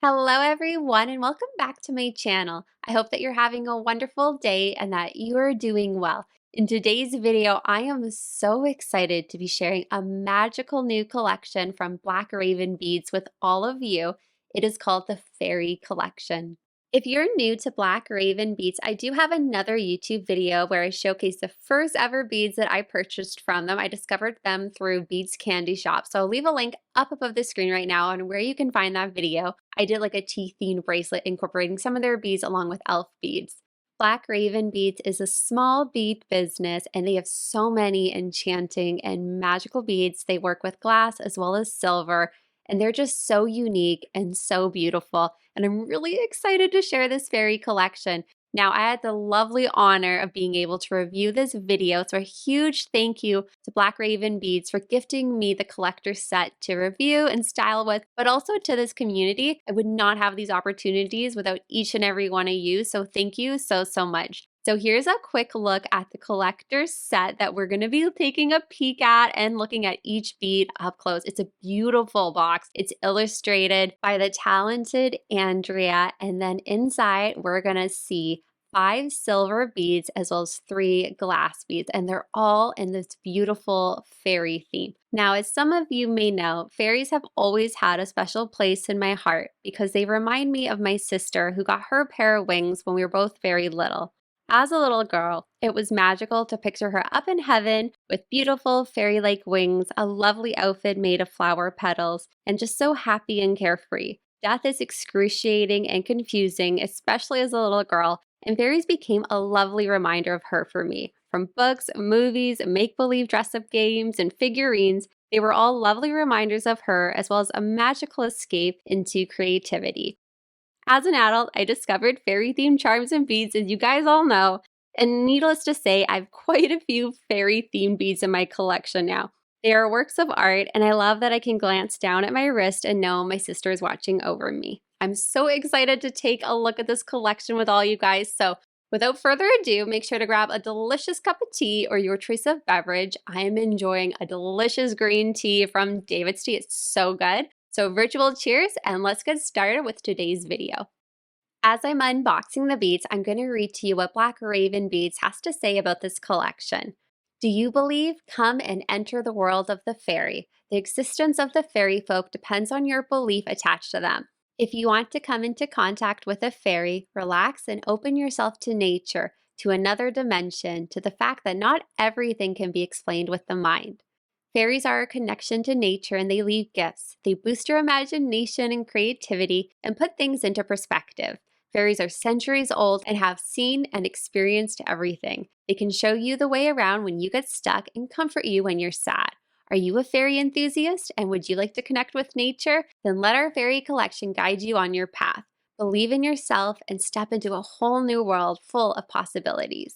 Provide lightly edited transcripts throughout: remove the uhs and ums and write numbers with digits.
Hello everyone and welcome back to my channel. I hope that you're having a wonderful day and that you're doing well. In today's video, I am so excited to be sharing a magical new collection from Black Raven Beads with all of you. It is called the Fairy Collection. If you're new to Black Raven Beads, I do have another YouTube video where I showcase the first ever beads that I purchased from them. I discovered them through Beads Candy Shop. So I'll leave a link up above the screen right now on where you can find that video. I did like a tea-themed bracelet incorporating some of their beads along with elf beads. Black Raven Beads is a small bead business and they have so many enchanting and magical beads. They work with glass as well as silver and they're just so unique and so beautiful. And I'm really excited to share this fairy collection. Now, I had the lovely honor of being able to review this video, so a huge thank you to Black Raven Beads for gifting me the collector set to review and style with, but also to this community. I would not have these opportunities without each and every one of you, so thank you so much. So here's a quick look at the collector set that we're going to be taking a peek at and looking at each bead up close. It's a beautiful box. It's illustrated by the talented Andrea, and then inside we're going to see 5 silver beads as well as 3 glass beads, and they're all in this beautiful fairy theme. Now, as some of you may know, fairies have always had a special place in my heart because they remind me of my sister who got her pair of wings when we were both very little. As a little girl, it was magical to picture her up in heaven with beautiful fairy-like wings, a lovely outfit made of flower petals, and just so happy and carefree. Death is excruciating and confusing, especially as a little girl, and fairies became a lovely reminder of her for me. From books, movies, make-believe dress-up games, and figurines, they were all lovely reminders of her as well as a magical escape into creativity. As an adult, I discovered fairy-themed charms and beads, as you guys all know, and needless to say, I have quite a few fairy-themed beads in my collection now. They are works of art, and I love that I can glance down at my wrist and know my sister is watching over me. I'm so excited to take a look at this collection with all you guys, so without further ado, make sure to grab a delicious cup of tea or your choice of beverage. I am enjoying a delicious green tea from David's Tea. It's so good. So virtual cheers, and let's get started with today's video. As I'm unboxing the beads, I'm going to read to you what Black Raven Beads has to say about this collection. Do you believe? Come and enter the world of the fairy. The existence of the fairy folk depends on your belief attached to them. If you want to come into contact with a fairy, relax and open yourself to nature, to another dimension, to the fact that not everything can be explained with the mind. Fairies are a connection to nature and they leave gifts. They boost your imagination and creativity and put things into perspective. Fairies are centuries old and have seen and experienced everything. They can show you the way around when you get stuck and comfort you when you're sad. Are you a fairy enthusiast and would you like to connect with nature? Then let our fairy collection guide you on your path. Believe in yourself and step into a whole new world full of possibilities.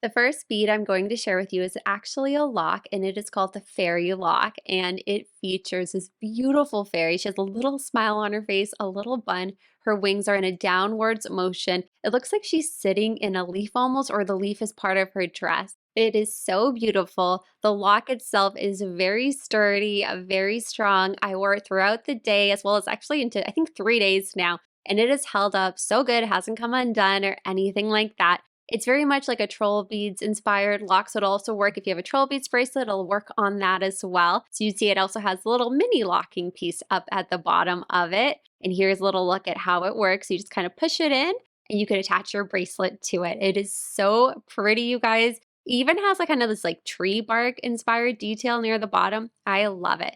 The first bead I'm going to share with you is actually a lock, and it is called the Fairy Lock, and it features this beautiful fairy. She has a little smile on her face, a little bun. Her wings are in a downwards motion. It looks like she's sitting in a leaf almost, or the leaf is part of her dress. It is so beautiful. The lock itself is very sturdy, very strong. I wore it throughout the day as well as actually into, I think, 3 days now, and it has held up so good. It hasn't come undone or anything like that. It's very much like a Trollbeads inspired lock, so it'll also work if you have a Trollbeads bracelet, it'll work on that as well. So you see it also has a little mini locking piece up at the bottom of it. And here's a little look at how it works. You just kind of push it in and you can attach your bracelet to it. It is so pretty, you guys. It even has like kind of this like tree bark inspired detail near the bottom. I love it.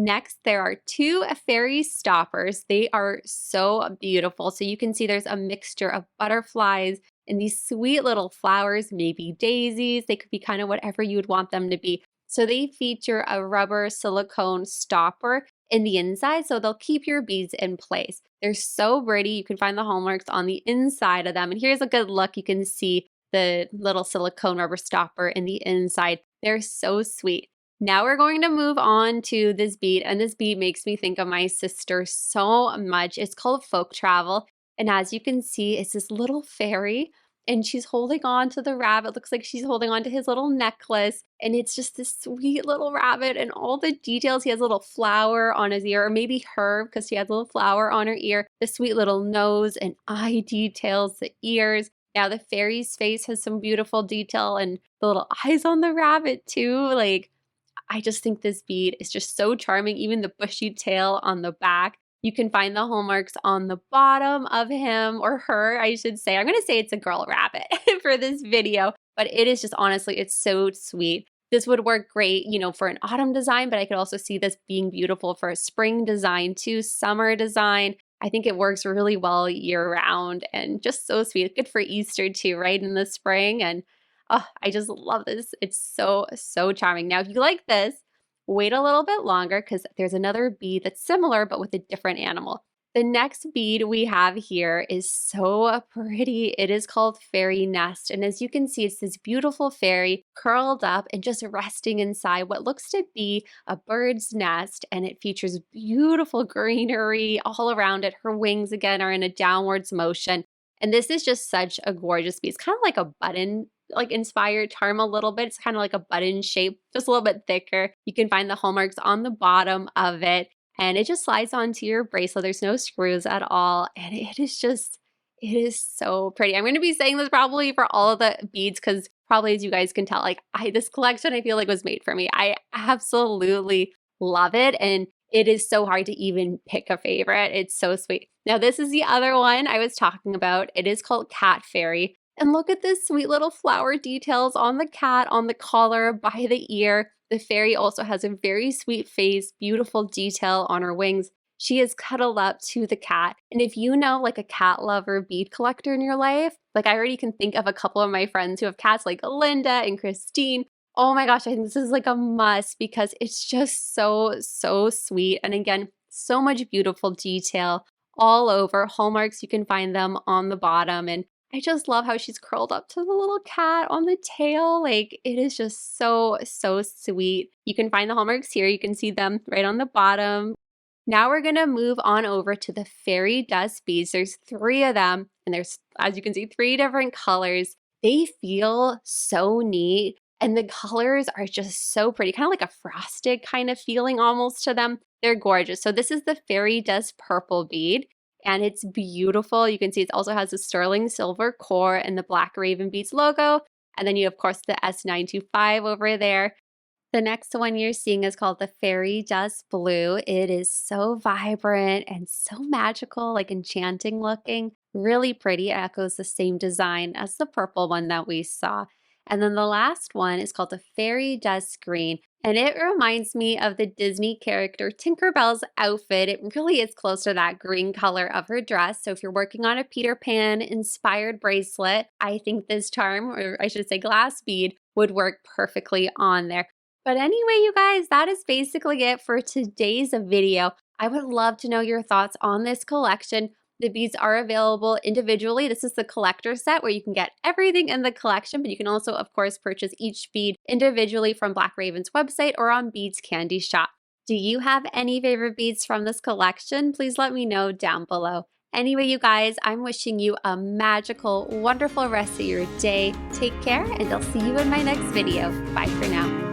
Next, there are 2 fairy stoppers. They are so beautiful. So you can see there's a mixture of butterflies and these sweet little flowers, maybe daisies. They could be kind of whatever you would want them to be. So they feature a rubber silicone stopper in the inside, so they'll keep your beads in place. They're so pretty. You can find the hallmarks on the inside of them. And here's a good look. You can see the little silicone rubber stopper in the inside. They're so sweet. Now we're going to move on to this bead, and this bead makes me think of my sister so much. It's called Folk Travel, and as you can see, it's this little fairy, and she's holding on to the rabbit. Looks like she's holding on to his little necklace, and it's just this sweet little rabbit and all the details. He has a little flower on his ear, or maybe her, because she has a little flower on her ear. The sweet little nose and eye details, the ears. Now the fairy's face has some beautiful detail and the little eyes on the rabbit too. Like, I just think this bead is just so charming. Even the bushy tail on the back. You can find the hallmarks on the bottom of him, or her, I should say. I'm going to say it's a girl rabbit for this video, but it is just, honestly, it's so sweet. This would work great, you know, for an autumn design, but I could also see this being beautiful for a spring design too, summer design. I think it works really well year round and just so sweet. Good for Easter too, right? In the spring. And oh, I just love this. It's so, so charming. Now, if you like this, wait a little bit longer because there's another bead that's similar but with a different animal. The next bead we have here is so pretty. It is called Fairy Nest. And as you can see, it's this beautiful fairy curled up and just resting inside what looks to be a bird's nest. And it features beautiful greenery all around it. Her wings, again, are in a downwards motion. And this is just such a gorgeous piece, kind of like a button like inspired charm a little bit. It's kind of like a button shape, just a little bit thicker. You can find the hallmarks on the bottom of it, and it just slides onto your bracelet. There's no screws at all, and it is so pretty. I'm going to be saying this probably for all of the beads because probably, as you guys can tell, like this collection I feel like was made for me. I absolutely love it, and it is so hard to even pick a favorite. It's so sweet. Now this is the other one I was talking about. It is called Cat Fairy. And look at this sweet little flower details on the cat, on the collar, by the ear. The fairy also has a very sweet face, beautiful detail on her wings. She is cuddled up to the cat. And if you know like a cat lover bead collector in your life, like I already can think of a couple of my friends who have cats like Linda and Christine. Oh my gosh, I think this is like a must because it's just so, so sweet. And again, so much beautiful detail all over. Hallmarks, you can find them on the bottom. And I just love how she's curled up to the little cat on the tail. Like, it is just so, so sweet. You can find the hallmarks here. You can see them right on the bottom. Now we're going to move on over to the fairy dust beads. There's 3 of them, and there's, as you can see, 3 different colors. They feel so neat, and the colors are just so pretty, kind of like a frosted kind of feeling almost to them. They're gorgeous. So this is the fairy dust purple bead. And it's beautiful. You can see it also has a sterling silver core and the Black Raven Beads logo. And then you, of course, the S925 over there. The next one you're seeing is called the Fairy Dust Blue. It is so vibrant and so magical, like enchanting looking. Really pretty. It echoes the same design as the purple one that we saw. And then the last one is called the Fairy Dust Green. And it reminds me of the Disney character Tinkerbell's outfit. It really is close to that green color of her dress. So if you're working on a Peter Pan inspired bracelet, I think this charm, or I should say glass bead, would work perfectly on there. But anyway, you guys, that is basically it for today's video. I would love to know your thoughts on this collection. The beads are available individually. This is the collector set where you can get everything in the collection, but you can also, of course, purchase each bead individually from Black Raven's website or on Beads Candy Shop. Do you have any favorite beads from this collection? Please let me know down below. Anyway, you guys, I'm wishing you a magical, wonderful rest of your day. Take care, and I'll see you in my next video. Bye for now.